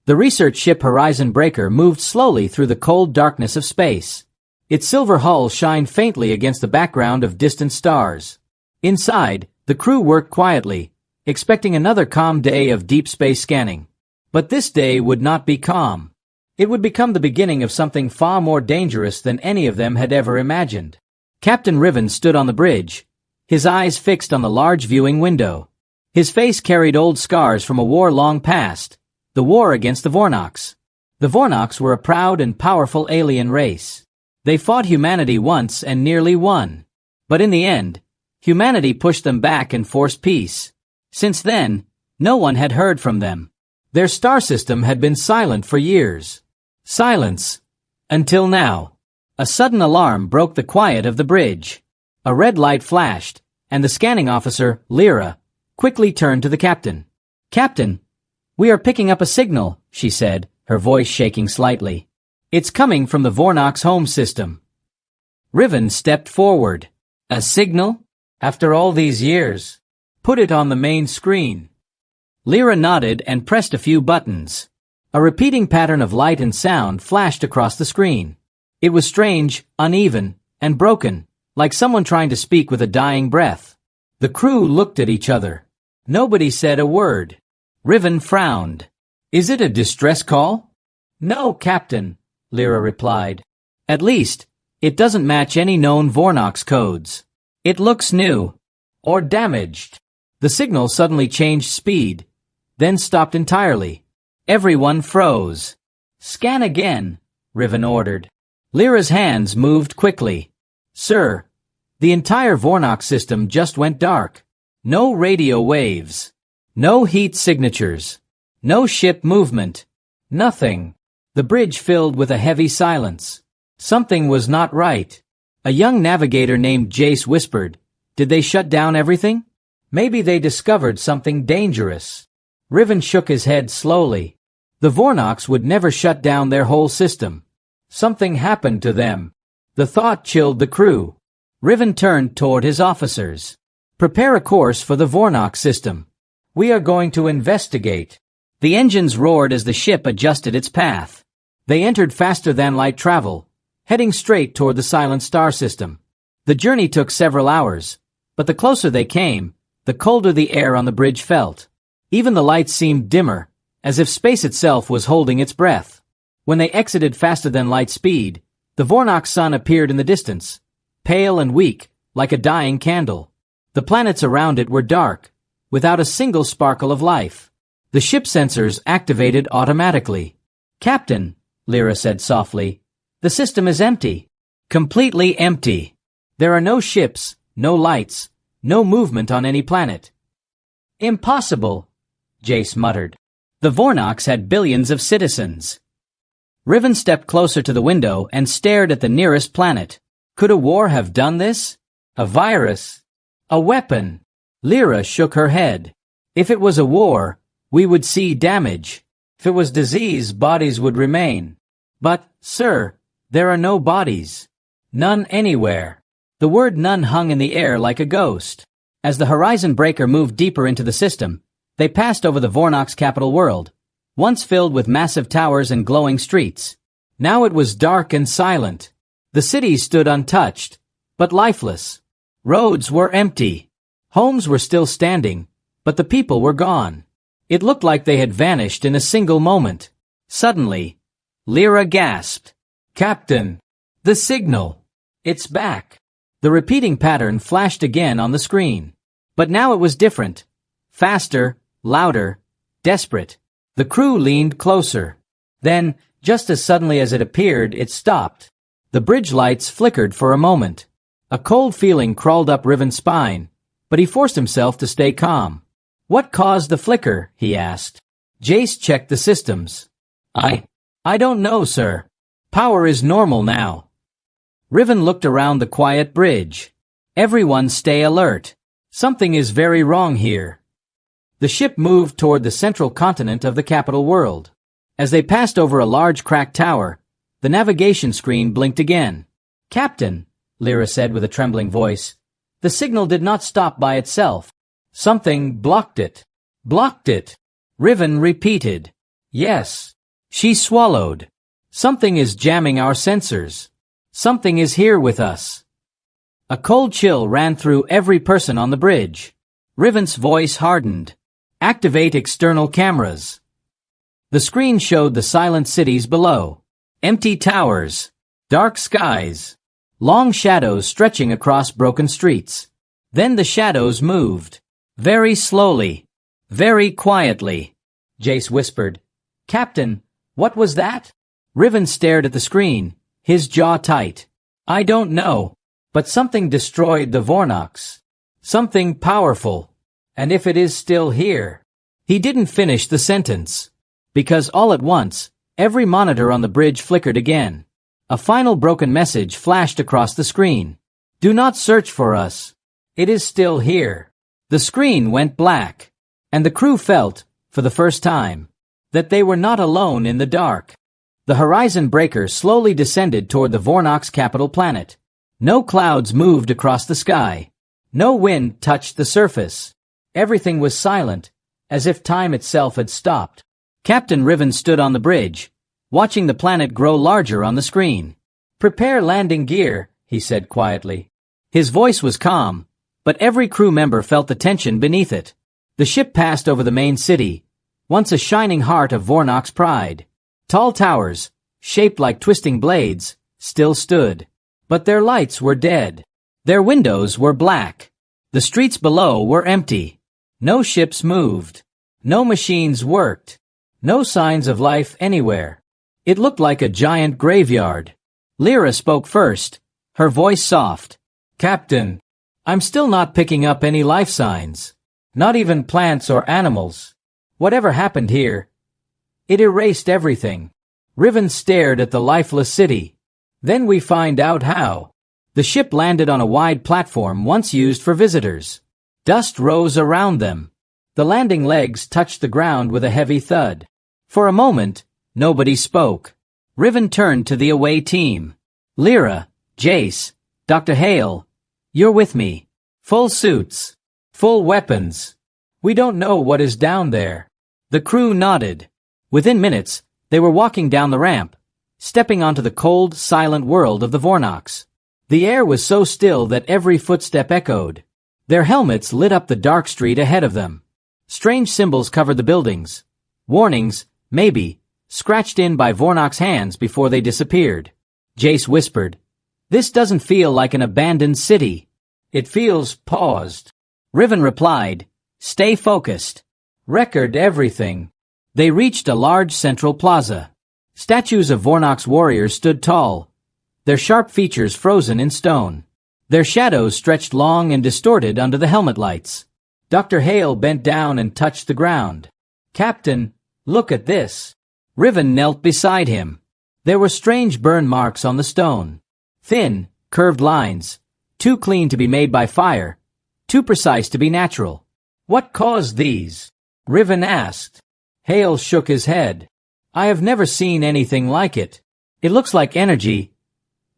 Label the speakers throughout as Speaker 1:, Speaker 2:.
Speaker 1: The research ship Horizon Breaker moved slowly through the cold darkness of space. Its silver hull shined faintly against the background of distant stars. Inside, the crew worked quietly, expecting another calm day of deep space scanning. But this day would not be calm. It would become the beginning of something far more dangerous than any of them had ever imagined. Captain Riven stood on the bridge, his eyes fixed on the large viewing window. His face carried old scars from a war long past, the war against the Vornox. The Vornox were a proud and powerful alien race. They fought humanity once and nearly won. But in the end, humanity pushed them back and forced peace. Since then, no one had heard from them. Their star system had been silent for years. Silence. Until now. A sudden alarm broke the quiet of the bridge. A red light flashed, and the scanning officer, Lyra, quickly turned to the captain. "Captain, we are picking up a signal," she said, her voice shaking slightly. "It's coming from the Vornox home system." Riven stepped forward. "A signal? After all these years? Put it on the main screen." Lyra nodded and pressed a few buttons. A repeating pattern of light and sound flashed across the screen. It was strange, uneven, and broken, like someone trying to speak with a dying breath. The crew looked at each other. Nobody said a word. Riven frowned. "Is it a distress call?" "No, Captain," Lyra replied. "At least, it doesn't match any known Vornox codes. It looks new. Or damaged." The signal suddenly changed speed, then stopped entirely. Everyone froze. "Scan again," Riven ordered. Lyra's hands moved quickly. "Sir, the entire Vornox system just went dark. No radio waves. No heat signatures. No ship movement. Nothing." The bridge filled with a heavy silence. Something was not right. A young navigator named Jace whispered, "Did they shut down everything? Maybe they discovered something dangerous." Riven shook his head slowly. The Vornox would never shut down their whole system. Something happened to them. The thought chilled the crew. Riven turned toward his officers. "Prepare a course for the Vornox system. We are going to investigate." The engines roared as the ship adjusted its path. They entered faster-than-light travel, heading straight toward the silent star system. The journey took several hours, but the closer they came, the colder the air on the bridge felt. Even the lights seemed dimmer, as if space itself was holding its breath. When they exited faster-than-light speed, the Vornox sun appeared in the distance, pale and weak, like a dying candle. The planets around it were dark, without a single sparkle of life. The ship sensors activated automatically. "Captain," Lyra said softly, "the system is empty. Completely empty. There are no ships, no lights, no movement on any planet." "Impossible," Jace muttered. The Vornox had billions of citizens. Riven stepped closer to the window and stared at the nearest planet. Could a war have done this? A virus? A weapon? Lyra shook her head. "If it was a war, we would see damage. If it was disease, bodies would remain. But, sir, there are no bodies. None anywhere." The word none hung in the air like a ghost. As the Horizon Breaker moved deeper into the system, they passed over the Vornox capital world, once filled with massive towers and glowing streets. Now it was dark and silent. The cities stood untouched, but lifeless. Roads were empty. Homes were still standing, but the people were gone. It looked like they had vanished in a single moment. Suddenly, Lyra gasped. "Captain! The signal! It's back!" The repeating pattern flashed again on the screen. But now it was different. Faster, louder, desperate. The crew leaned closer. Then, just as suddenly as it appeared, it stopped. The bridge lights flickered for a moment. A cold feeling crawled up Riven's spine, but he forced himself to stay calm. "What caused the flicker?" he asked. Jace checked the systems. I don't know, sir. Power is normal now." Riven looked around the quiet bridge. "Everyone stay alert. Something is very wrong here." The ship moved toward the central continent of the capital world. As they passed over a large cracked tower, the navigation screen blinked again. "Captain," Lyra said with a trembling voice, "the signal did not stop by itself. Something blocked it." "Blocked it," Riven repeated. "Yes, She swallowed. Something is jamming our sensors. Something is here with us. A cold chill ran through every person on the bridge. Riven's voice hardened. Activate external cameras. The screen showed the silent cities below. Empty towers. Dark skies. Long shadows stretching across broken streets. Then the shadows moved. Very slowly. Very quietly. Jace whispered. Captain, what was that? Riven stared at the screen, his jaw tight. I don't know. But something destroyed the Vornox. Something powerful. And if it is still here. He didn't finish the sentence. Because all at once, every monitor on the bridge flickered again. A final broken message flashed across the screen. Do not search for us. It is still here. The screen went black. And the crew felt, for the first time, that they were not alone in the dark. The horizon breaker slowly descended toward the Vornox capital planet. No clouds moved across the sky. No wind touched the surface. Everything was silent, as if time itself had stopped. Captain Riven stood on the bridge, watching the planet grow larger on the screen. Prepare landing gear, he said quietly. His voice was calm, but every crew member felt the tension beneath it. The ship passed over the main city, once a shining heart of Vornox pride. Tall towers, shaped like twisting blades, still stood. But their lights were dead. Their windows were black. The streets below were empty. No ships moved. No machines worked. No signs of life anywhere. It looked like a giant graveyard. Lyra spoke first, her voice soft. Captain, I'm still not picking up any life signs. Not even plants or animals. Whatever happened here? It erased everything. Riven stared at the lifeless city. Then we find out how. The ship landed on a wide platform once used for visitors. Dust rose around them. The landing legs touched the ground with a heavy thud. For a moment, nobody spoke. Riven turned to the away team. Lyra, Jace, Dr. Hale, you're with me. Full suits. Full weapons. We don't know what is down there. The crew nodded. Within minutes, they were walking down the ramp, stepping onto the cold, silent world of the Vornox. The air was so still that every footstep echoed. Their helmets lit up the dark street ahead of them. Strange symbols covered the buildings. Warnings, maybe, scratched in by Vornox hands before they disappeared. Jace whispered, This doesn't feel like an abandoned city. It feels paused. Riven replied, Stay focused. Record everything. They reached a large central plaza. Statues of Vornox warriors stood tall, their sharp features frozen in stone. Their shadows stretched long and distorted under the helmet lights. Dr. Hale bent down and touched the ground. Captain, look at this. Riven knelt beside him. There were strange burn marks on the stone. Thin, curved lines, too clean to be made by fire, too precise to be natural. What caused these? Riven asked. Hale shook his head. I have never seen anything like it. It looks like energy,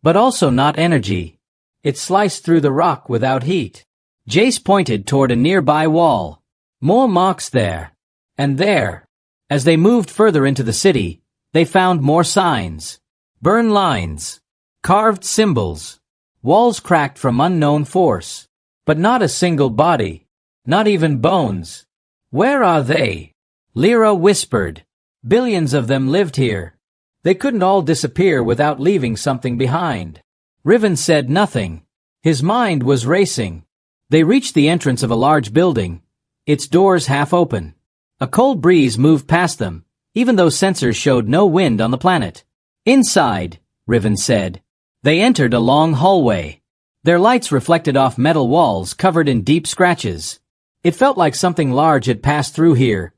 Speaker 1: but also not energy. It sliced through the rock without heat. Jace pointed toward a nearby wall. More marks there. And there. As they moved further into the city, they found more signs. Burn lines. Carved symbols. Walls cracked from unknown force. But not a single body. Not even bones. Where are they? Lyra whispered. Billions of them lived here. They couldn't all disappear without leaving something behind. Riven said nothing. His mind was racing. They reached the entrance of a large building, its doors half open. A cold breeze moved past them, even though sensors showed no wind on the planet. Inside, Riven said. They entered a long hallway. Their lights reflected off metal walls covered in deep scratches. It felt like something large had passed through here,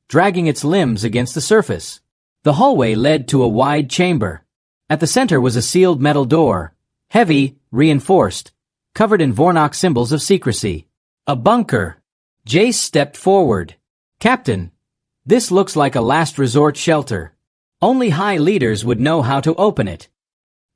Speaker 1: dragging its limbs against the surface. The hallway led to a wide chamber. At the center was a sealed metal door, heavy, reinforced, covered in Vornox symbols of secrecy. A bunker. Jace stepped forward. Captain, this looks like a last resort shelter. Only high leaders would know how to open it.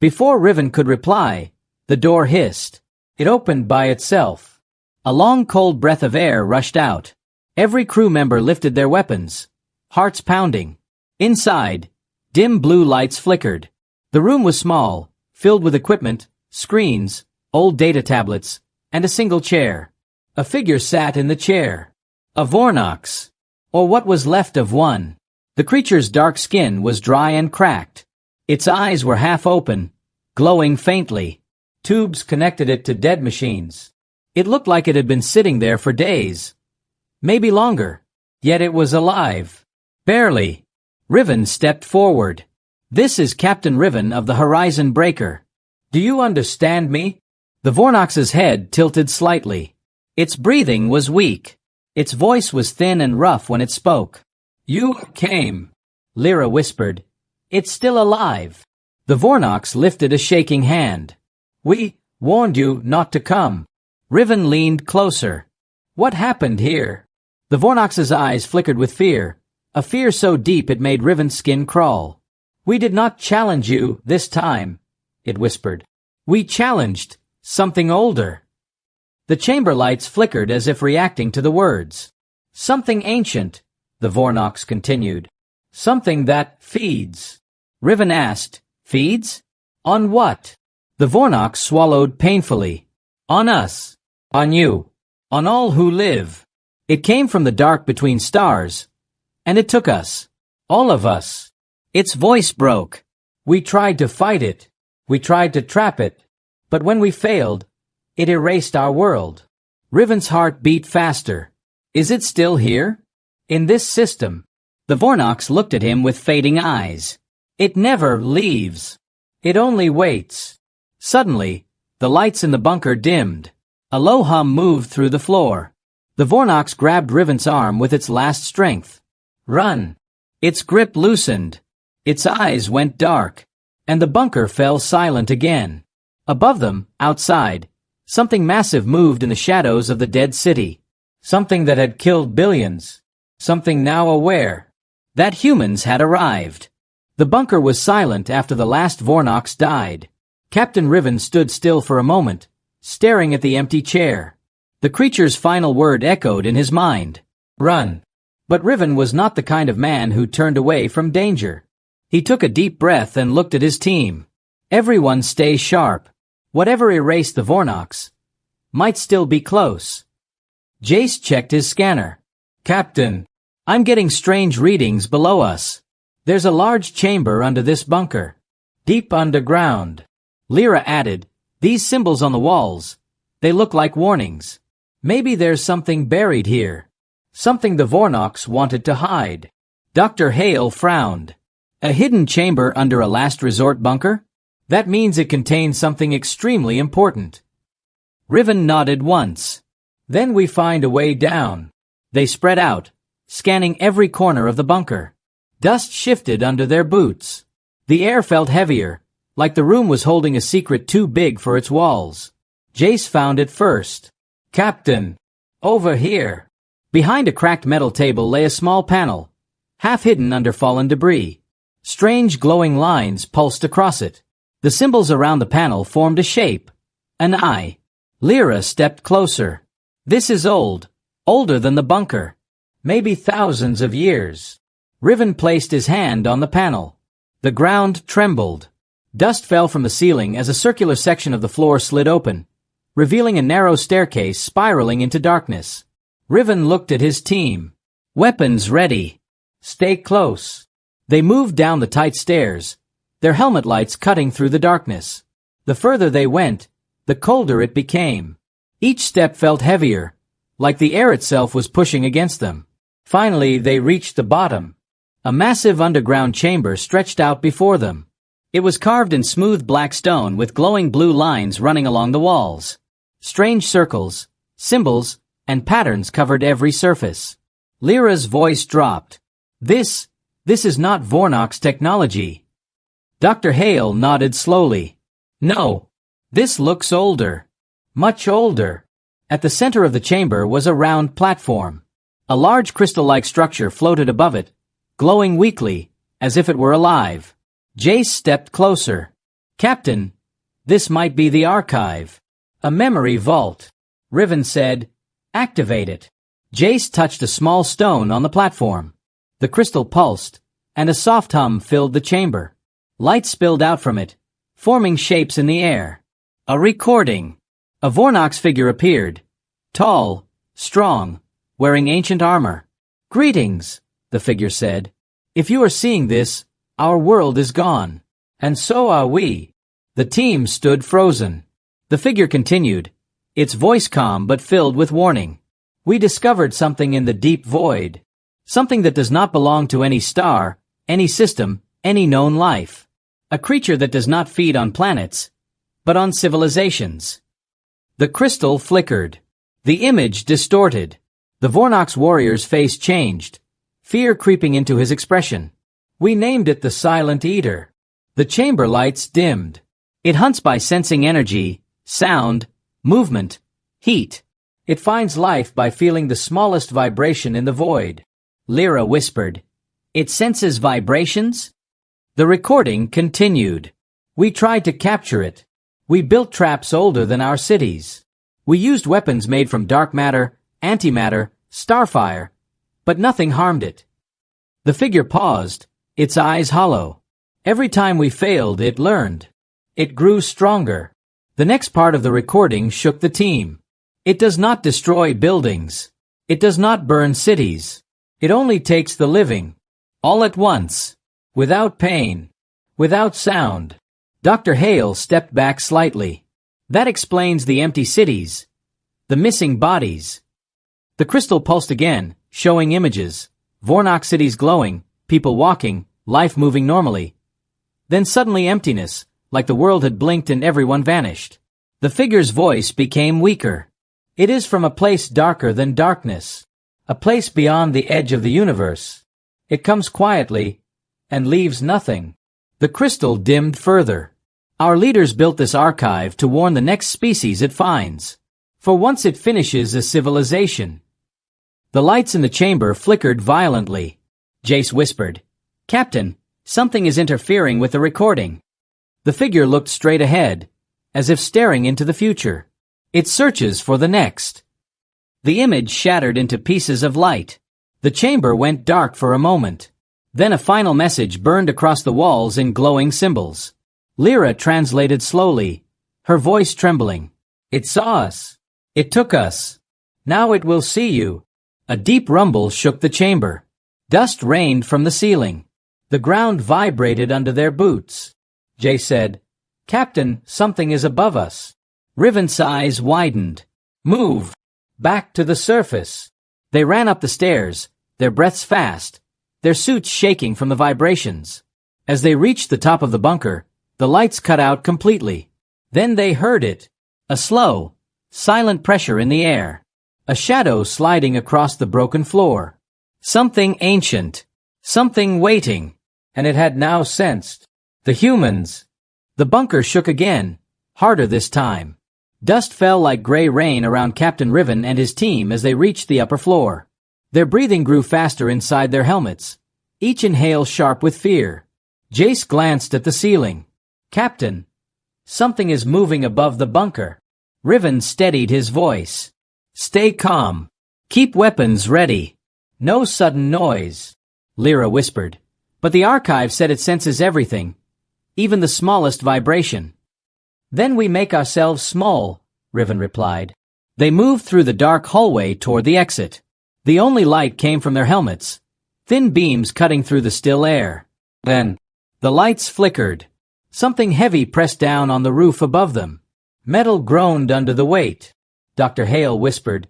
Speaker 1: Before Riven could reply, the door hissed. It opened by itself. A long cold breath of air rushed out. Every crew member lifted their weapons, hearts pounding. Inside, Dim blue lights flickered. The room was small, filled with equipment, screens, old data tablets, and a single chair. A figure sat in the chair. A Vornox. Or what was left of one. The creature's dark skin was dry and cracked. Its eyes were half open, glowing faintly. Tubes connected it to dead machines. It looked like it had been sitting there for days. Maybe longer. Yet it was alive. Barely. Riven stepped forward. This is Captain Riven of the Horizon Breaker. Do you understand me? The Vornox's head tilted slightly. Its breathing was weak. Its voice was thin and rough when it spoke. You came, Lyra whispered. It's still alive. The Vornox lifted a shaking hand. We warned you not to come. Riven leaned closer. What happened here? The Vornox's eyes flickered with fear, a fear so deep it made Riven's skin crawl. We did not challenge you this time, it whispered. We challenged something older. The chamber lights flickered as if reacting to the words. Something ancient, the Vornox continued. Something that feeds. Riven asked, feeds? On what? The Vornox swallowed painfully. On us. On you. On all who live. It came from the dark between stars. And it took us. All of us. Its voice broke. We tried to fight it. We tried to trap it. But when we failed, it erased our world. Riven's heart beat faster. Is it still here? In this system? The Vornox looked at him with fading eyes. It never leaves. It only waits. Suddenly, the lights in the bunker dimmed. A low hum moved through the floor. The Vornox grabbed Riven's arm with its last strength. Run! Its grip loosened. Its eyes went dark. And the bunker fell silent again. Above them, outside, something massive moved in the shadows of the dead city. Something that had killed billions. Something now aware that humans had arrived. The bunker was silent after the last Vornox died. Captain Riven stood still for a moment, staring at the empty chair. The creature's final word echoed in his mind. Run. But Riven was not the kind of man who turned away from danger. He took a deep breath and looked at his team. Everyone stay sharp. Whatever erased the Vornox might still be close. Jace checked his scanner. Captain, I'm getting strange readings below us. There's a large chamber under this bunker. Deep underground. Lyra added, these symbols on the walls, they look like warnings. Maybe there's something buried here. Something the Vornox wanted to hide. Dr. Hale frowned. A hidden chamber under a last resort bunker? That means it contains something extremely important. Riven nodded once. Then we find a way down. They spread out, scanning every corner of the bunker. Dust shifted under their boots. The air felt heavier, like the room was holding a secret too big for its walls. Jace found it first. Captain, over here. Behind a cracked metal table lay a small panel, half hidden under fallen debris. Strange glowing lines pulsed across it. The symbols around the panel formed a shape. An eye. Lyra stepped closer. This is old. Older than the bunker. Maybe thousands of years. Riven placed his hand on the panel. The ground trembled. Dust fell from the ceiling as a circular section of the floor slid open, revealing a narrow staircase spiraling into darkness. Riven looked at his team. Weapons ready. Stay close. They moved down the tight stairs, their helmet lights cutting through the darkness. The further they went, the colder it became. Each step felt heavier, like the air itself was pushing against them. Finally, they reached the bottom. A massive underground chamber stretched out before them. It was carved in smooth black stone with glowing blue lines running along the walls. Strange circles, symbols, and patterns covered every surface. Lyra's voice dropped. This is not Vornox technology. Dr. Hale nodded slowly. No, this looks older. Much older. At the center of the chamber was a round platform. A large crystal-like structure floated above it, glowing weakly, as if it were alive. Jace stepped closer. Captain, this might be the archive. A memory vault. Riven said, activate it. Jace touched a small stone on the platform. The crystal pulsed, and a soft hum filled the chamber. Light spilled out from it, forming shapes in the air. A recording. A Vornox figure appeared. Tall, strong, wearing ancient armor. "Greetings," the figure said. "If you are seeing this, our world is gone. And so are we." The team stood frozen. The figure continued, its voice calm but filled with warning. "We discovered something in the deep void. Something that does not belong to any star, any system, any known life. A creature that does not feed on planets, but on civilizations." The crystal flickered. The image distorted. The Vornox warrior's face changed, fear creeping into his expression. "We named it the Silent Eater." The chamber lights dimmed. "It hunts by sensing energy, sound, movement, heat. It finds life by feeling the smallest vibration in the void." Lyra whispered, "It senses vibrations?" The recording continued. "We tried to capture it. We built traps older than our cities. We used weapons made from dark matter, antimatter, starfire, but nothing harmed it." The figure paused, its eyes hollow. "Every time we failed, it learned. It grew stronger." The next part of the recording shook the team. "It does not destroy buildings. It does not burn cities. It only takes the living, all at once, without pain, without sound." Dr. Hale stepped back slightly. "That explains the empty cities, the missing bodies." The crystal pulsed again, showing images. Vornox cities glowing, people walking, life moving normally. Then suddenly emptiness, like the world had blinked and everyone vanished. The figure's voice became weaker. "It is from a place darker than darkness. A place beyond the edge of the universe. It comes quietly and leaves nothing." The crystal dimmed further. "Our leaders built this archive to warn the next species it finds. For once it finishes a civilization." The lights in the chamber flickered violently. Jace whispered, "Captain, something is interfering with the recording." The figure looked straight ahead, as if staring into the future. "It searches for the next." The image shattered into pieces of light. The chamber went dark for a moment. Then a final message burned across the walls in glowing symbols. Lyra translated slowly, her voice trembling. "It saw us. It took us. Now it will see you." A deep rumble shook the chamber. Dust rained from the ceiling. The ground vibrated under their boots. Jay said, "Captain, something is above us." Riven's eyes widened. "Move! Back to the surface." They ran up the stairs, their breaths fast, their suits shaking from the vibrations. As they reached the top of the bunker, the lights cut out completely. Then they heard it. A slow, silent pressure in the air. A shadow sliding across the broken floor. Something ancient. Something waiting. And it had now sensed. The humans. The bunker shook again, harder this time. Dust fell like gray rain around Captain Riven and his team as they reached the upper floor. Their breathing grew faster inside their helmets, each inhale sharp with fear. Jace glanced at the ceiling. "Captain, something is moving above the bunker." Riven steadied his voice. "Stay calm. Keep weapons ready. No sudden noise." Lyra whispered. "But the archive said it senses everything, even the smallest vibration." "Then we make ourselves small," Riven replied. They moved through the dark hallway toward the exit. The only light came from their helmets, thin beams cutting through the still air. Then, the lights flickered. Something heavy pressed down on the roof above them. Metal groaned under the weight. Dr. Hale whispered,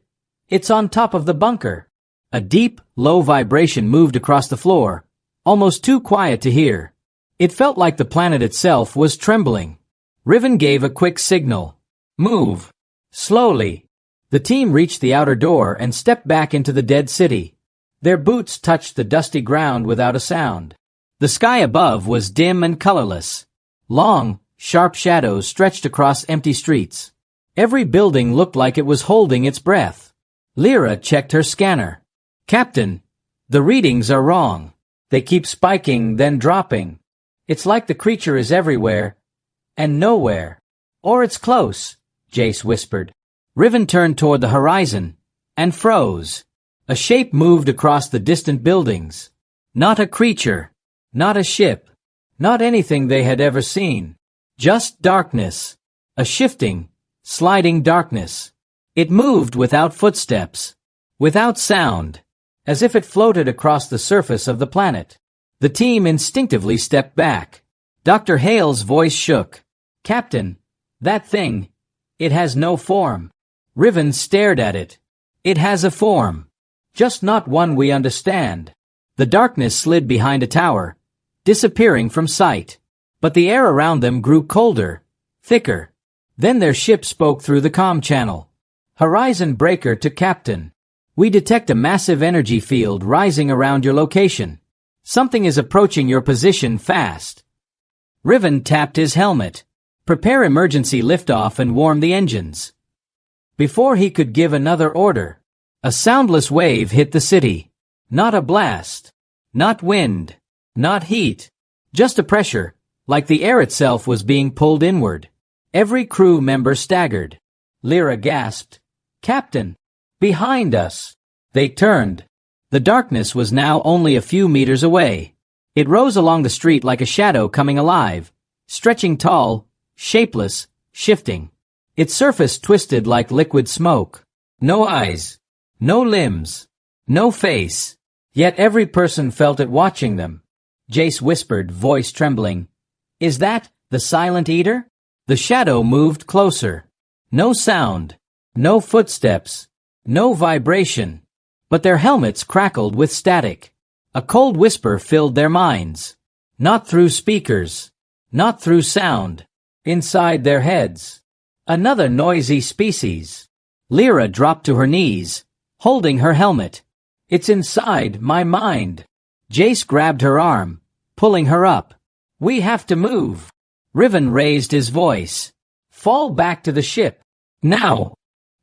Speaker 1: "It's on top of the bunker." A deep, low vibration moved across the floor, almost too quiet to hear. It felt like the planet itself was trembling. Riven gave a quick signal. "Move." Slowly. The team reached the outer door and stepped back into the dead city. Their boots touched the dusty ground without a sound. The sky above was dim and colorless. Long, sharp shadows stretched across empty streets. Every building looked like it was holding its breath. Lyra checked her scanner. "Captain, the readings are wrong. They keep spiking, then dropping. It's like the creature is everywhere and nowhere. Or it's close," Jace whispered. Riven turned toward the horizon and froze. A shape moved across the distant buildings. Not a creature. Not a ship. Not anything they had ever seen. Just darkness. A shifting, sliding darkness. It moved without footsteps. Without sound. As if it floated across the surface of the planet. The team instinctively stepped back. Dr. Hale's voice shook. Captain, that thing, it has no form. Riven stared at it. It has a form. Just not one we understand. The darkness slid behind a tower, disappearing from sight. But the air around them grew colder, thicker. Then their ship spoke through the comm channel. Horizon breaker to Captain. We detect a massive energy field rising around your location. Something is approaching your position fast. Riven tapped his helmet. Prepare emergency liftoff and warm the engines. Before he could give another order, a soundless wave hit the city. Not a blast. Not wind. Not heat. Just a pressure, like the air itself was being pulled inward. Every crew member staggered. Lyra gasped. Captain! Behind us! They turned. The darkness was now only a few meters away. It rose along the street like a shadow coming alive, stretching tall, shapeless, shifting. Its surface twisted like liquid smoke. No eyes. No limbs. No face. Yet every person felt it watching them. Jace whispered, voice trembling. Is that the Silent Eater? The shadow moved closer. No sound. No footsteps. No vibration. But their helmets crackled with static. A cold whisper filled their minds. Not through speakers. Not through sound. Inside their heads. Another noisy species. Lyra dropped to her knees, holding her helmet. It's inside my mind. Jace grabbed her arm, pulling her up. We have to move. Riven raised his voice. Fall back to the ship. Now!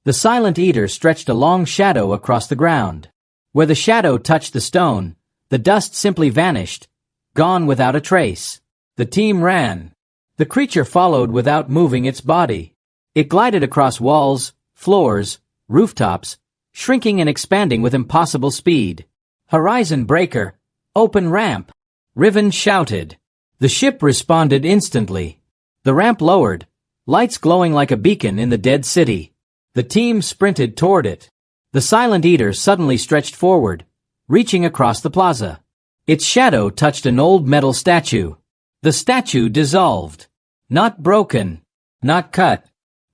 Speaker 1: The Silent Eater stretched a long shadow across the ground. Where the shadow touched the stone, the dust simply vanished, gone without a trace. The team ran. The creature followed without moving its body. It glided across walls, floors, rooftops, shrinking and expanding with impossible speed. Horizon breaker, open ramp. Riven shouted. The ship responded instantly. The ramp lowered, lights glowing like a beacon in the dead city. The team sprinted toward it. The Silent Eater suddenly stretched forward, reaching across the plaza. Its shadow touched an old metal statue. The statue dissolved. Not broken. Not cut.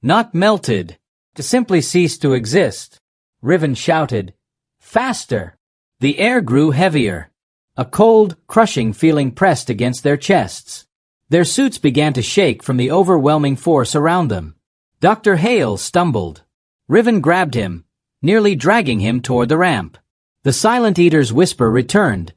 Speaker 1: Not melted. To simply cease to exist. Riven shouted. Faster! The air grew heavier. A cold, crushing feeling pressed against their chests. Their suits began to shake from the overwhelming force around them. Dr. Hale stumbled. Riven grabbed him, nearly dragging him toward the ramp. The Silent Eater's whisper returned,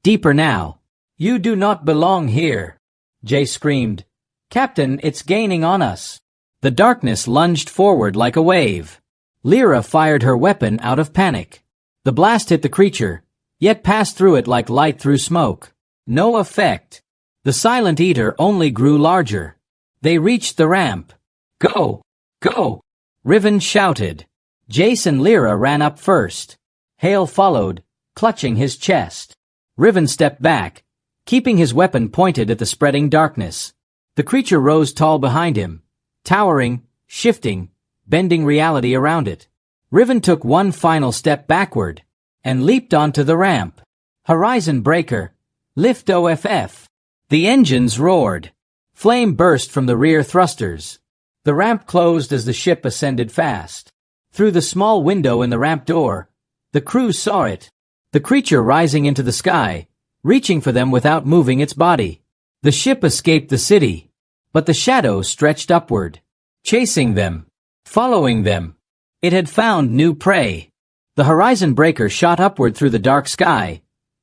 Speaker 1: deeper now. You do not belong here. Jay screamed. Captain, it's gaining on us. The darkness lunged forward like a wave. Lyra fired her weapon out of panic. The blast hit the creature, yet passed through it like light through smoke. No effect. The Silent Eater only grew larger. They reached the ramp. Go! Go! Riven shouted. Jace and Lyra ran up first. Hale followed, clutching his chest. Riven stepped back, keeping his weapon pointed at the spreading darkness. The creature rose tall behind him, towering, shifting, bending reality around it. Riven took one final step backward, and leaped onto the ramp. Horizon breaker. Lift OFF. The engines roared. Flame burst from the rear thrusters. The ramp closed as the ship ascended fast. Through the small window in the ramp door, the crew saw it. The creature rising into the sky, reaching for them without moving its body. The ship escaped the city, but the shadow stretched upward, chasing them, following them. It had found new prey. The horizon breaker shot upward through the dark sky,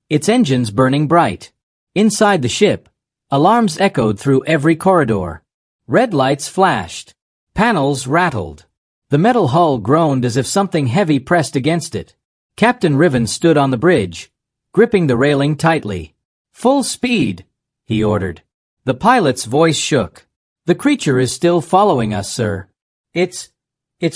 Speaker 1: its engines burning bright. Inside the ship, alarms echoed through every corridor. Red lights flashed. Panels rattled. The metal hull groaned as if something heavy pressed against it. Captain Riven stood on the bridge, gripping the railing tightly. Full speed, he ordered. The pilot's voice shook. The creature is still following us, sir. It's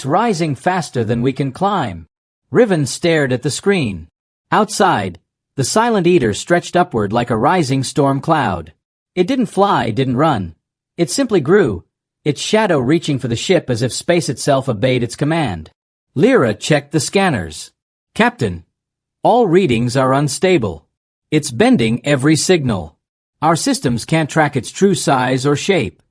Speaker 1: rising faster than we can climb. Riven stared at the screen. Outside, the The silent eater stretched upward like a rising storm cloud. It didn't fly, didn't run. It simply grew, its shadow reaching for the ship as if space itself obeyed its command. Lyra checked the scanners. Captain, all readings are unstable. It's bending every signal. Our systems can't track its true size or shape.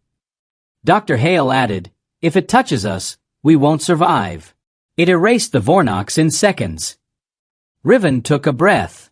Speaker 1: Dr. Hale added, if it touches us, we won't survive. It erased the Vornox in seconds. Riven took a breath.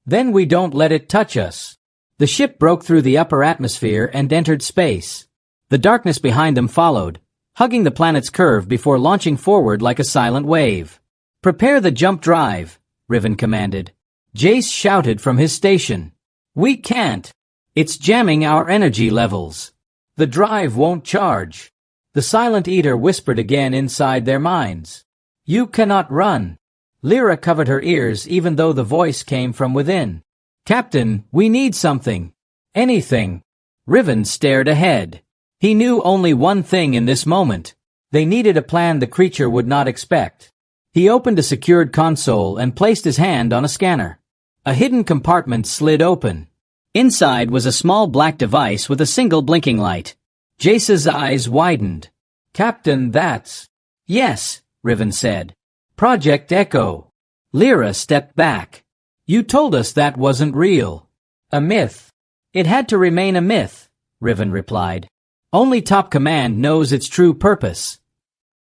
Speaker 1: Then we don't let it touch us. The ship broke through the upper atmosphere and entered space. The darkness behind them followed, hugging the planet's curve before launching forward like a silent wave. Prepare the jump drive, Riven commanded. Jace shouted from his station. We can't. It's jamming our energy levels. The drive won't charge. The silent eater whispered again inside their minds. You cannot run. Lyra covered her ears even though the voice came from within. Captain, we need something. Anything. Riven stared ahead. He knew only one thing in this moment. They needed a plan the creature would not expect. He opened a secured console and placed his hand on a scanner. A hidden compartment slid open. Inside was a small black device with a single blinking light. Jace's eyes widened. Captain, that's... Yes, Riven said. Project Echo. Lyra stepped back. You told us that wasn't real. A myth. It had to remain a myth, Riven replied. Only top command knows its true purpose.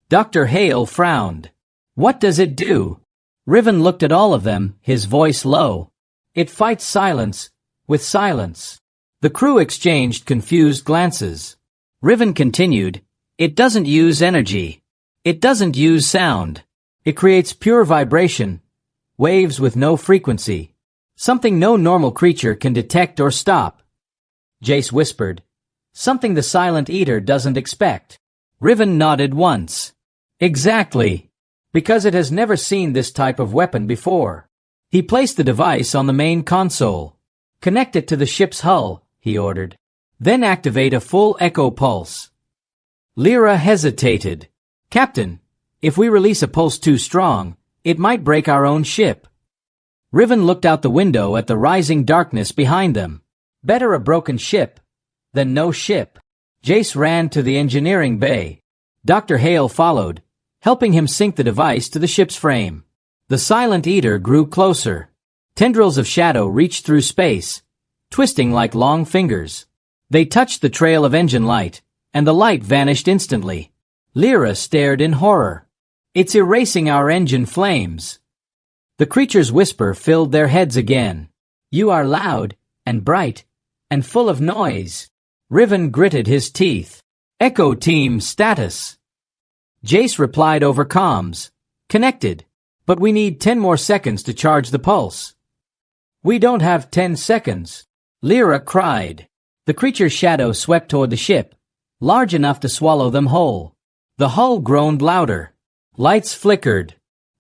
Speaker 1: Dr. Hale frowned. What does it do? Riven looked at all of them, his voice low. It fights silence, with silence. The crew exchanged confused glances. Riven continued, it doesn't use energy. It doesn't use sound. It creates pure vibration, waves with no frequency. Something no normal creature can detect or stop. Jace whispered, something the silent eater doesn't expect. Riven nodded once. Exactly. Because it has never seen this type of weapon before. He placed the device on the main console. Connect it to the ship's hull, he ordered. Then activate a full echo pulse. Lyra hesitated. Captain, if we release a pulse too strong, it might break our own ship. Riven looked out the window at the rising darkness behind them. Better a broken ship than no ship. Jace ran to the engineering bay. Dr. Hale followed, helping him sink the device to the ship's frame. The silent eater grew closer. Tendrils of shadow reached through space, twisting like long fingers. They touched the trail of engine light, and the light vanished instantly. Lyra stared in horror. It's erasing our engine flames. The creature's whisper filled their heads again. You are loud, and bright, and full of noise. Riven gritted his teeth. Echo team status. Jace replied over comms. Connected. But we need 10 more seconds to charge the pulse. We don't have 10 seconds. Lyra cried. The creature's shadow swept toward the ship, large enough to swallow them whole. The hull groaned louder. Lights flickered.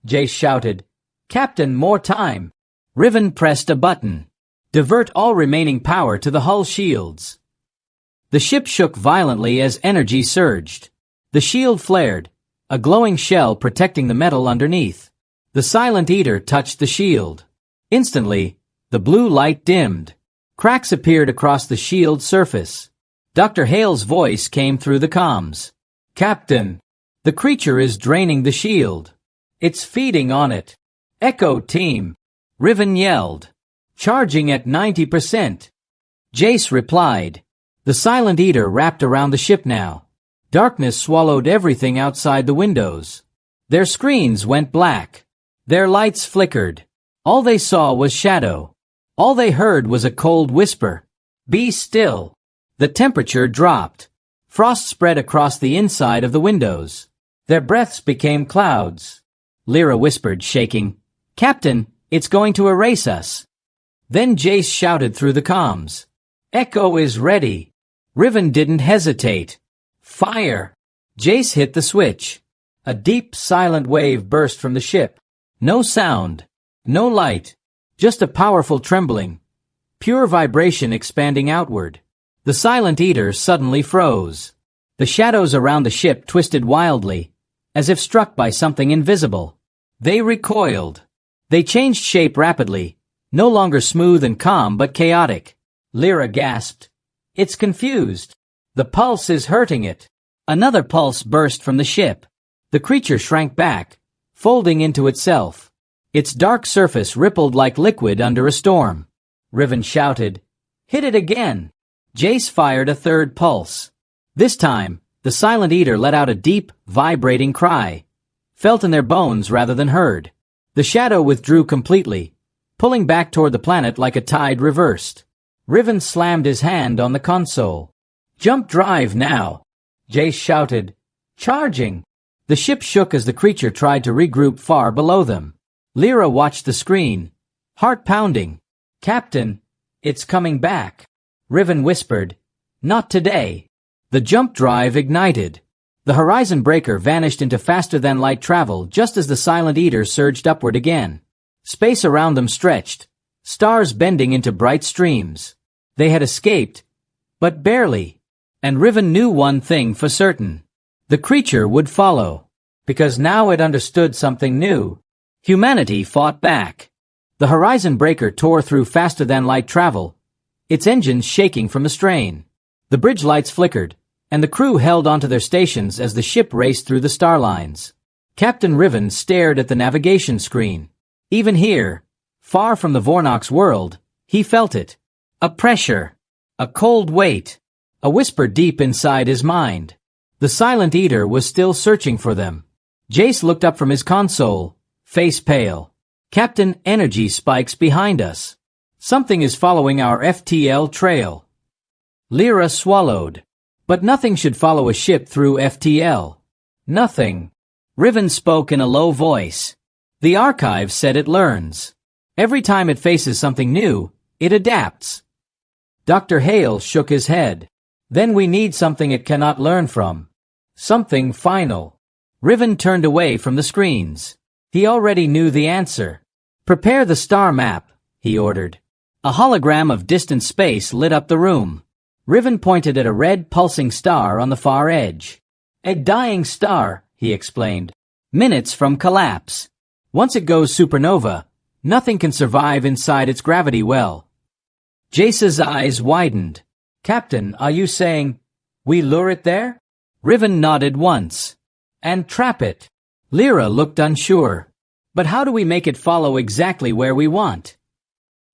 Speaker 1: Jace shouted, Captain, more time. Riven pressed a button. Divert all remaining power to the hull shields. The ship shook violently as energy surged. The shield flared, a glowing shell protecting the metal underneath. The silent eater touched the shield. Instantly, the blue light dimmed. Cracks appeared across the shield's surface. Dr. Hale's voice came through the comms. Captain, the creature is draining the shield. It's feeding on it. Echo team. Riven yelled. Charging at 90%. Jace replied. The silent eater wrapped around the ship now. Darkness swallowed everything outside the windows. Their screens went black. Their lights flickered. All they saw was shadow. All they heard was a cold whisper. Be still. The temperature dropped. Frost spread across the inside of the windows. Their breaths became clouds. Lyra whispered, shaking. Captain, it's going to erase us. Then Jace shouted through the comms. Echo is ready. Riven didn't hesitate. Fire! Jace hit the switch. A deep, silent wave burst from the ship. No sound. No light. Just a powerful trembling. Pure vibration expanding outward. The silent eater suddenly froze. The shadows around the ship twisted wildly, as if struck by something invisible. They recoiled. They changed shape rapidly, no longer smooth and calm but chaotic. Lyra gasped. It's confused. The pulse is hurting it. Another pulse burst from the ship. The creature shrank back, folding into itself. Its dark surface rippled like liquid under a storm. Riven shouted, "Hit it again!" Jace fired a third pulse. This time, the Silent Eater let out a deep, vibrating cry, felt in their bones rather than heard. The shadow withdrew completely, pulling back toward the planet like a tide reversed. Riven slammed his hand on the console. "Jump drive now!" Jace shouted, "Charging!" The ship shook as the creature tried to regroup far below them. Lyra watched the screen, heart pounding. "Captain, it's coming back." Riven whispered, "Not today." The jump drive ignited. The horizon breaker vanished into faster-than-light travel just as the Silent Eater surged upward again. Space around them stretched, stars bending into bright streams. They had escaped, but barely. And Riven knew one thing for certain. The creature would follow, because now it understood something new. Humanity fought back. The horizon breaker tore through faster-than-light travel, its engines shaking from the strain. The bridge lights flickered, and the crew held onto their stations as the ship raced through the star lines. Captain Riven stared at the navigation screen. Even here, far from the Vornox world, he felt it. A pressure, a cold weight, a whisper deep inside his mind. The Silent Eater was still searching for them. Jace looked up from his console, face pale. "Captain, energy spikes behind us. Something is following our FTL trail." Lyra swallowed. But nothing should follow a ship through FTL. Nothing. Riven spoke in a low voice. The archive said it learns. Every time it faces something new, it adapts. Dr. Hale shook his head. Then we need something it cannot learn from. Something final. Riven turned away from the screens. He already knew the answer. "Prepare the star map," he ordered. A hologram of distant space lit up the room. Riven pointed at a red pulsing star on the far edge. "A dying star," he explained. "Minutes from collapse. Once it goes supernova, nothing can survive inside its gravity well." Jace's eyes widened. "Captain, are you saying we lure it there?" Riven nodded once. "And trap it." Lyra looked unsure. "But how do we make it follow exactly where we want?"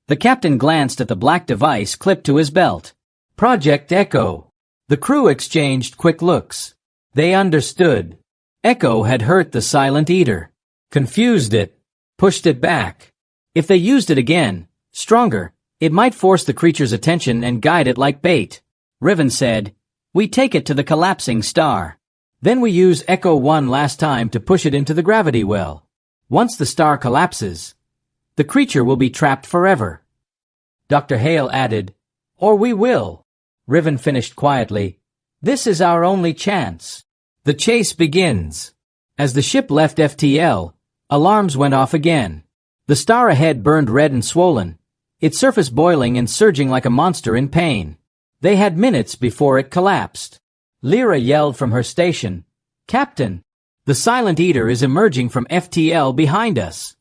Speaker 1: The captain glanced at the black device clipped to his belt. "Project Echo." The crew exchanged quick looks. They understood. Echo had hurt the Silent Eater. Confused it. Pushed it back. If they used it again, stronger, it might force the creature's attention and guide it like bait. Riven said, "We take it to the collapsing star. Then we use Echo 1 last time to push it into the gravity well. Once the star collapses, the creature will be trapped forever." Dr. Hale added, "Or we will." Riven finished quietly, "This is our only chance." The chase begins. As the ship left FTL, alarms went off again. The star ahead burned red and swollen, its surface boiling and surging like a monster in pain. They had minutes before it collapsed. Lyra yelled from her station, "Captain, the Silent Eater is emerging from FTL behind us."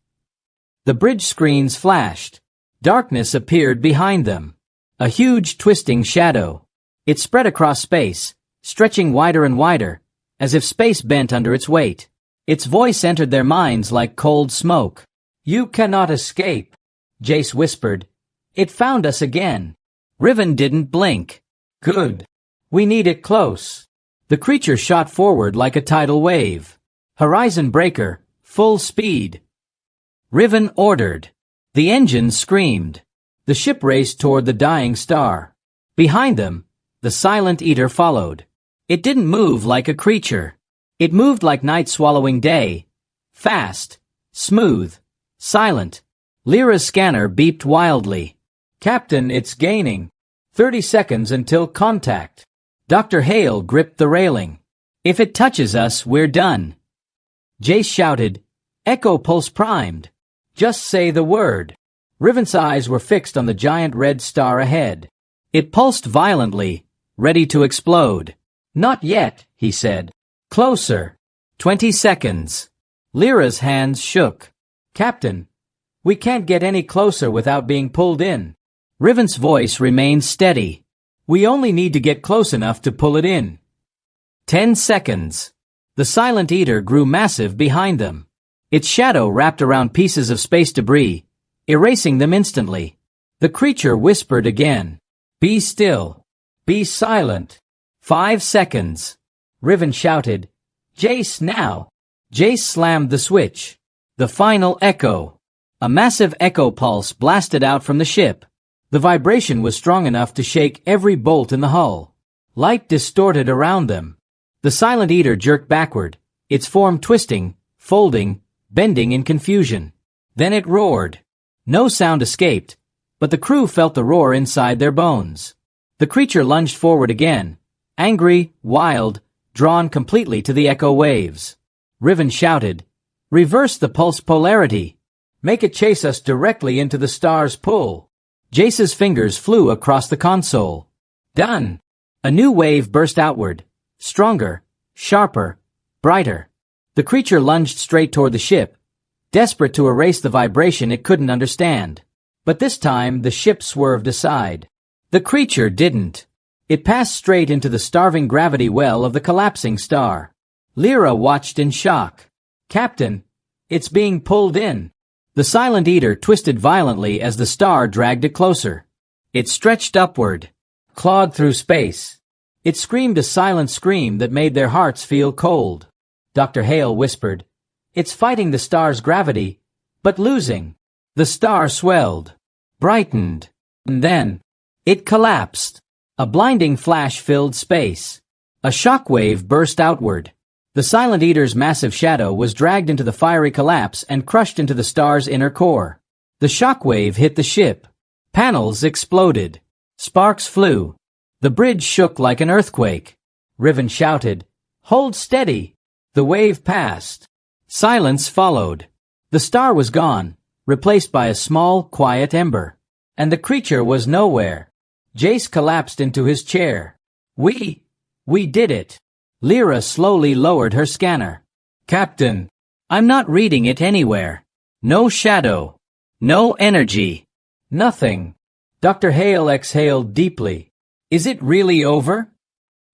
Speaker 1: The bridge screens flashed. Darkness appeared behind them. A huge twisting shadow. It spread across space, stretching wider and wider, as if space bent under its weight. Its voice entered their minds like cold smoke. "You cannot escape," Jace whispered. "It found us again." Riven didn't blink. "Good. We need it close." The creature shot forward like a tidal wave. Horizon breaker, full speed. Riven ordered. The engines screamed. The ship raced toward the dying star. Behind them, the Silent Eater followed. It didn't move like a creature. It moved like night swallowing day. Fast, smooth, silent. Lyra's scanner beeped wildly. "Captain, it's gaining. 30 seconds until contact." Dr. Hale gripped the railing. "If it touches us, we're done." Jace shouted, "Echo pulse primed. Just say the word." Riven's eyes were fixed on the giant red star ahead. It pulsed violently, ready to explode. "Not yet," he said. "Closer." 20 seconds. Lyra's hands shook. "Captain, We can't get any closer without being pulled in. Riven's voice remained steady. We only need to get close enough to pull it in. 10 seconds. The Silent Eater grew massive behind them. Its shadow wrapped around pieces of space debris, erasing them instantly. The creature whispered again. Be still. Be silent. 5 seconds. Riven shouted, Jace now. Jace slammed the switch. The final echo. A massive echo pulse blasted out from the ship. The vibration was strong enough to shake every bolt in the hull. Light distorted around them. The Silent Eater jerked backward, its form twisting, folding, bending in confusion. Then it roared. No sound escaped, but the crew felt the roar inside their bones. The creature lunged forward again, angry, wild, drawn completely to the echo waves. Riven shouted, Reverse the pulse polarity. Make it chase us directly into the star's pull. Jace's fingers flew across the console. Done. A new wave burst outward, stronger, sharper, brighter. The creature lunged straight toward the ship, desperate to erase the vibration it couldn't understand. But this time the ship swerved aside. The creature didn't. It passed straight into the starving gravity well of the collapsing star. Lyra watched in shock. Captain, it's being pulled in. The Silent Eater twisted violently as the star dragged it closer. It stretched upward, clawed through space. It screamed a silent scream that made their hearts feel cold. Dr. Hale whispered, It's fighting the star's gravity, but losing. The star swelled, brightened, and then it collapsed. A blinding flash filled space. A shockwave burst outward. The Silent Eater's massive shadow was dragged into the fiery collapse and crushed into the star's inner core. The shockwave hit the ship. Panels exploded. Sparks flew. The bridge shook like an earthquake. Riven shouted, Hold steady! The wave passed. Silence followed. The star was gone, replaced by a small, quiet ember. And the creature was nowhere. Jace collapsed into his chair. We did it. Lyra slowly lowered her scanner. Captain, I'm not reading it anywhere. No shadow. No energy. Nothing. Dr. Hale exhaled deeply. Is it really over?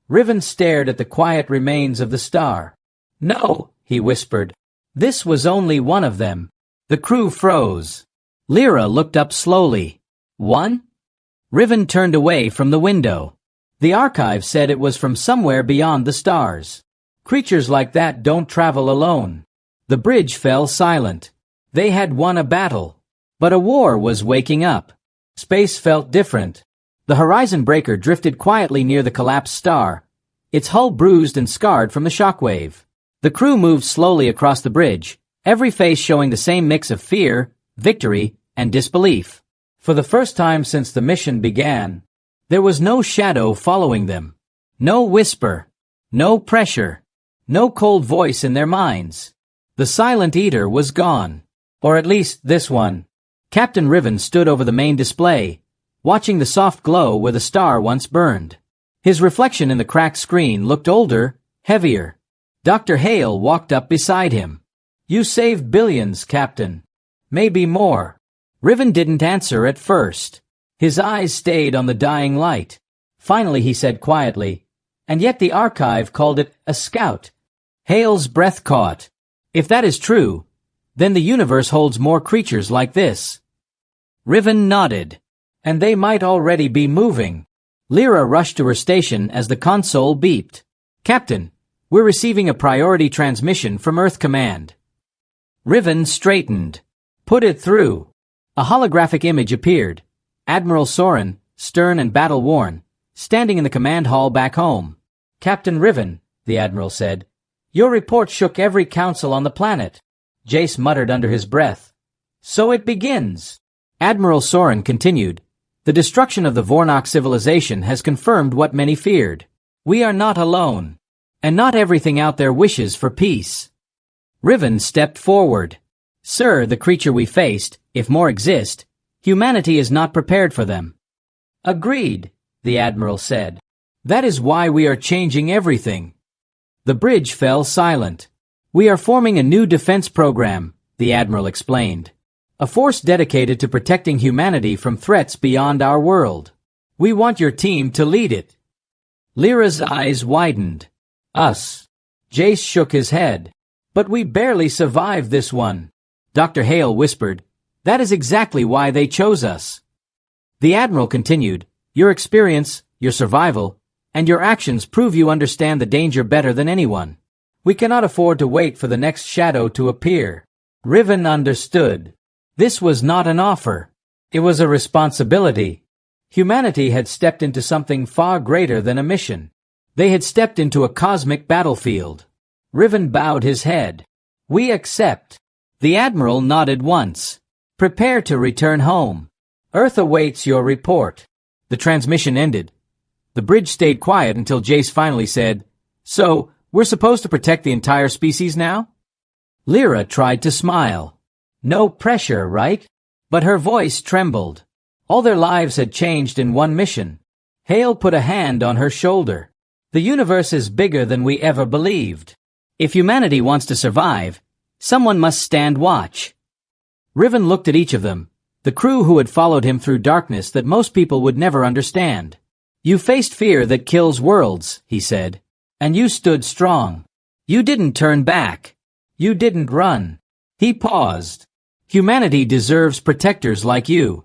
Speaker 1: Riven stared at the quiet remains of the star. No, he whispered. This was only one of them. The crew froze. Lyra looked up slowly. One? Riven turned away from the window. The archive said it was from somewhere beyond the stars. Creatures like that don't travel alone. The bridge fell silent. They had won a battle. But a war was waking up. Space felt different. The horizon breaker drifted quietly near the collapsed star, its hull bruised and scarred from the shockwave. The crew moved slowly across the bridge, every face showing the same mix of fear, victory, and disbelief. For the first time since the mission began, there was no shadow following them. No whisper. No pressure. No cold voice in their minds. The Silent Eater was gone. Or at least this one. Captain Riven stood over the main display, watching the soft glow where the star once burned. His reflection in the cracked screen looked older, heavier. Dr. Hale walked up beside him. You saved billions, Captain. Maybe more. Riven didn't answer at first. His eyes stayed on the dying light. Finally he said quietly, and yet the archive called it a scout. Hale's breath caught. If that is true, then the universe holds more creatures like this. Riven nodded. And they might already be moving. Lyra rushed to her station as the console beeped. Captain, we're receiving a priority transmission from Earth Command. Riven straightened. Put it through. A holographic image appeared. Admiral Soren, stern and battle-worn, standing in the command hall back home. Captain Riven, the Admiral said, your report shook every council on the planet. Jace muttered under his breath. So it begins. Admiral Soren continued. The destruction of the Vornok civilization has confirmed what many feared. We are not alone. And not everything out there wishes for peace. Riven stepped forward. Sir, the creature we faced, if more exist, humanity is not prepared for them. Agreed, the Admiral said. That is why we are changing everything. The bridge fell silent. We are forming a new defense program, the Admiral explained. A force dedicated to protecting humanity from threats beyond our world. We want your team to lead it. Lyra's eyes widened. Us. Jace shook his head. But we barely survived this one. Dr. Hale whispered. That is exactly why they chose us. The Admiral continued. Your experience, your survival, and your actions prove you understand the danger better than anyone. We cannot afford to wait for the next shadow to appear. Riven understood. This was not an offer. It was a responsibility. Humanity had stepped into something far greater than a mission. They had stepped into a cosmic battlefield. Riven bowed his head. We accept. The Admiral nodded once. Prepare to return home. Earth awaits your report. The transmission ended. The bridge stayed quiet until Jace finally said, So, we're supposed to protect the entire species now? Lyra tried to smile. No pressure, right? But her voice trembled. All their lives had changed in one mission. Hale put a hand on her shoulder. The universe is bigger than we ever believed. If humanity wants to survive, someone must stand watch. Riven looked at each of them, the crew who had followed him through darkness that most people would never understand. You faced fear that kills worlds, he said, and you stood strong. You didn't turn back. You didn't run. He paused. Humanity deserves protectors like you.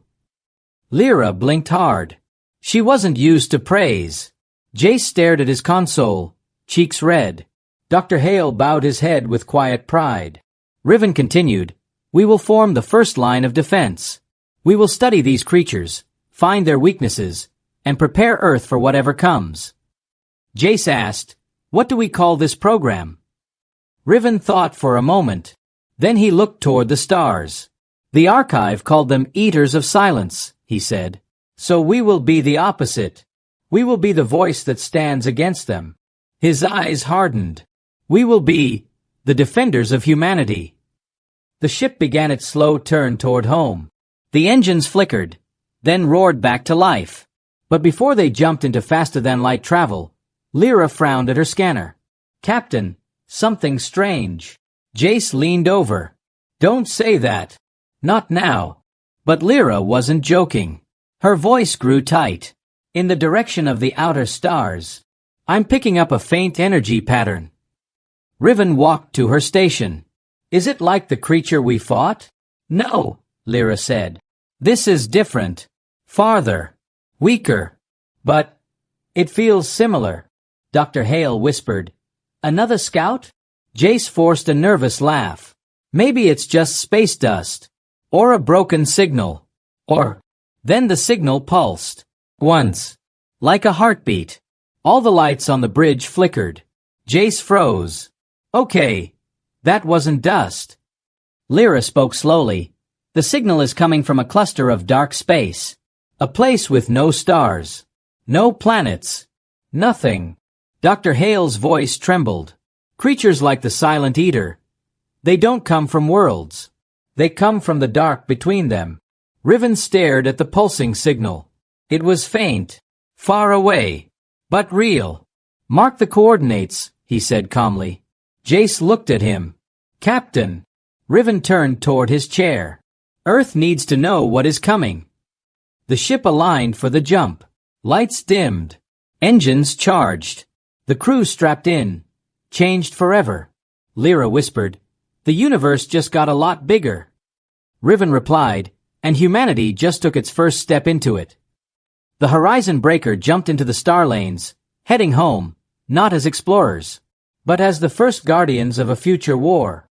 Speaker 1: Lyra blinked hard. She wasn't used to praise. Jace stared at his console, cheeks red. Dr. Hale bowed his head with quiet pride. Riven continued, We will form the first line of defense. We will study these creatures, find their weaknesses, and prepare Earth for whatever comes. Jace asked, What do we call this program? Riven thought for a moment. Then he looked toward the stars. The archive called them Eaters of Silence, he said. So we will be the opposite. We will be the voice that stands against them. His eyes hardened. We will be the defenders of humanity. The ship began its slow turn toward home. The engines flickered, then roared back to life. But before they jumped into faster-than-light travel, Lyra frowned at her scanner. Captain, something strange. Jace leaned over. Don't say that. Not now. But Lyra wasn't joking. Her voice grew tight. In the direction of the outer stars. I'm picking up a faint energy pattern. Riven walked to her station. Is it like the creature we fought? No, Lyra said. This is different. Farther. Weaker. But it feels similar. Dr. Hale whispered. Another scout? Jace forced a nervous laugh. Maybe it's just space dust. Or a broken signal. Or... Then the signal pulsed. Once. Like a heartbeat. All the lights on the bridge flickered. Jace froze. Okay. That wasn't dust. Lyra spoke slowly. The signal is coming from a cluster of dark space. A place with no stars. No planets. Nothing. Dr. Hale's voice trembled. Creatures like the Silent Eater. They don't come from worlds. They come from the dark between them. Riven stared at the pulsing signal. It was faint. Far away. But real. Mark the coordinates, he said calmly. Jace looked at him. Captain. Riven turned toward his chair. Earth needs to know what is coming. The ship aligned for the jump. Lights dimmed. Engines charged. The crew strapped in. Changed forever. Lyra whispered. The universe just got a lot bigger. Riven replied, and humanity just took its first step into it. The Horizon Breaker jumped into the star lanes, heading home, not as explorers, but as the first guardians of a future war.